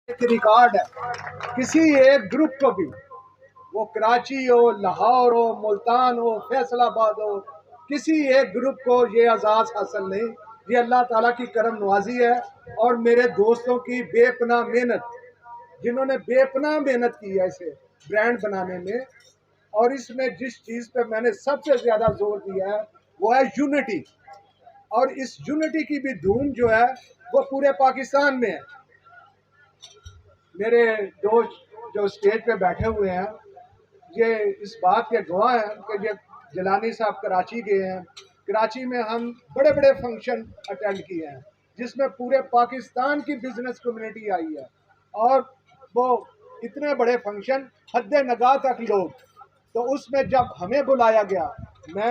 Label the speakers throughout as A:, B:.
A: एक रिकॉर्ड है, किसी एक ग्रुप को भी, वो कराची हो, लाहौर हो, मुल्तान हो, फैसलाबाद हो, किसी एक ग्रुप को ये एजाज़ हासिल नहीं। ये अल्लाह ताला की करम नवाजी है और मेरे दोस्तों की बेपनाह मेहनत, जिन्होंने बेपनाह मेहनत की है इसे ब्रांड बनाने में। और इसमें जिस चीज़ पे मैंने सबसे ज़्यादा जोर दिया है वो है यूनिटी। और इस यूनिटी की भी धूम जो है वो पूरे पाकिस्तान में है। मेरे दोस्त जो स्टेज पे बैठे हुए हैं ये इस बात के गवाह हैं कि ये जिलानी साहब कराची गए हैं। कराची में हम बड़े बड़े फंक्शन अटेंड किए हैं जिसमें पूरे पाकिस्तान की बिजनेस कम्युनिटी आई है और वो इतने बड़े फंक्शन हद नगाह तक लोग। तो उसमें जब हमें बुलाया गया,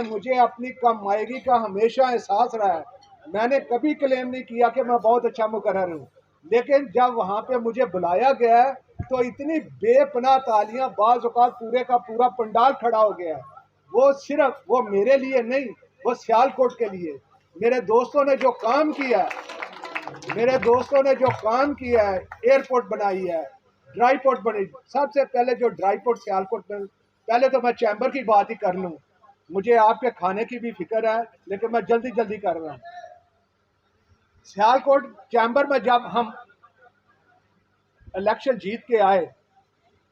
A: मुझे अपनी कम मायगी का हमेशा एहसास रहा है। मैंने कभी क्लेम नहीं किया कि मैं बहुत अच्छा मुकर्रर हूँ, लेकिन जब वहाँ पे मुझे बुलाया गया है तो इतनी बेपनाह तालियां, बाज़ औक़ात पूरे का पूरा पंडाल खड़ा हो गया है। वो सिर्फ वो मेरे लिए नहीं, वो सियालकोट के लिए। मेरे दोस्तों ने जो काम किया है, एयरपोर्ट बनाई है, ड्राई पोर्ट बनी। सबसे पहले जो ड्राई पोर्ट सियालकोट में, पहले तो मैं चैम्बर की बात ही कर लूँ, मुझे आपके खाने की भी फिक्र है लेकिन मैं जल्दी कर रहा हूँ। सियालकोट चैम्बर में जब हम इलेक्शन जीत के आए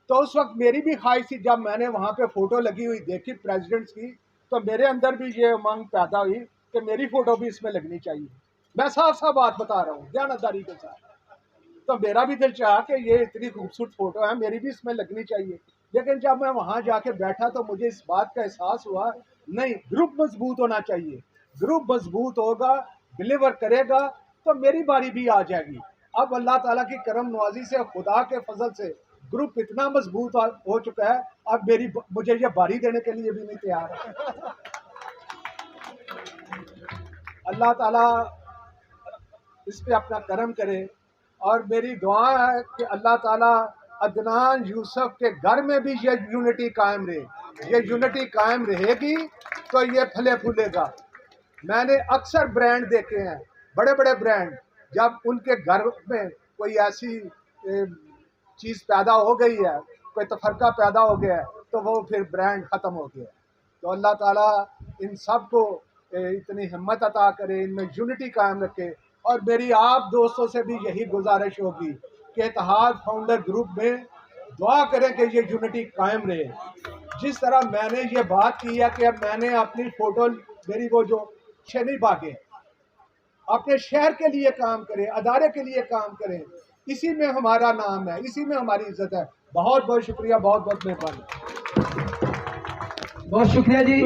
A: तो उस वक्त मेरी भी ख्वाहिश थी, जब मैंने वहाँ पे फ़ोटो लगी हुई देखी प्रेसिडेंट्स की, तो मेरे अंदर भी ये उमंग पैदा हुई कि मेरी फ़ोटो भी इसमें लगनी चाहिए। मैं साफ साफ बात बता रहा हूँ दयानतदारी के साथ। तो मेरा भी दिल चाहा कि ये इतनी खूबसूरत फ़ोटो है, मेरी भी इसमें लगनी चाहिए। लेकिन जब मैं वहाँ जाके बैठा तो मुझे इस बात का एहसास हुआ, नहीं, ग्रुप मजबूत होना चाहिए। ग्रुप मजबूत होगा, डिलीवर करेगा तो मेरी बारी भी आ जाएगी। अब अल्लाह ताला की करम नवाजी से, खुदा के फजल से ग्रुप इतना मजबूत हो चुका है, अब मुझे ये बारी देने के लिए भी नहीं तैयार है। अल्लाह ताला इस पे अपना करम करे और मेरी दुआ है कि अल्लाह ताला अदनान यूसुफ के घर में भी ये यूनिटी कायम रहे। ये यूनिटी कायम रहेगी तो ये फले फूलेगा। मैंने अक्सर ब्रांड देखे हैं, बड़े बड़े ब्रांड, जब उनके घर में कोई ऐसी चीज़ पैदा हो गई है, कोई तफरका पैदा हो गया है, तो वो फिर ब्रांड ख़त्म हो गया। तो अल्लाह ताला इन सब को इतनी हिम्मत अता करे, इनमें यूनिटी कायम रखे। और मेरी आप दोस्तों से भी यही गुजारिश होगी कि इत्तेहाद फाउंडर ग्रुप में दुआ करें कि ये यूनिटी कायम रहे। जिस तरह मैंने ये बात की है कि अब मैंने अपनी फ़ोटो, मेरी वो जो पीछे नहीं भागे, अपने शहर के लिए काम करें, अदारे के लिए काम करें, इसी में हमारा नाम है, इसी में हमारी इज्जत है। बहुत बहुत शुक्रिया, बहुत बहुत मेहरबानी।
B: बहुत शुक्रिया जी।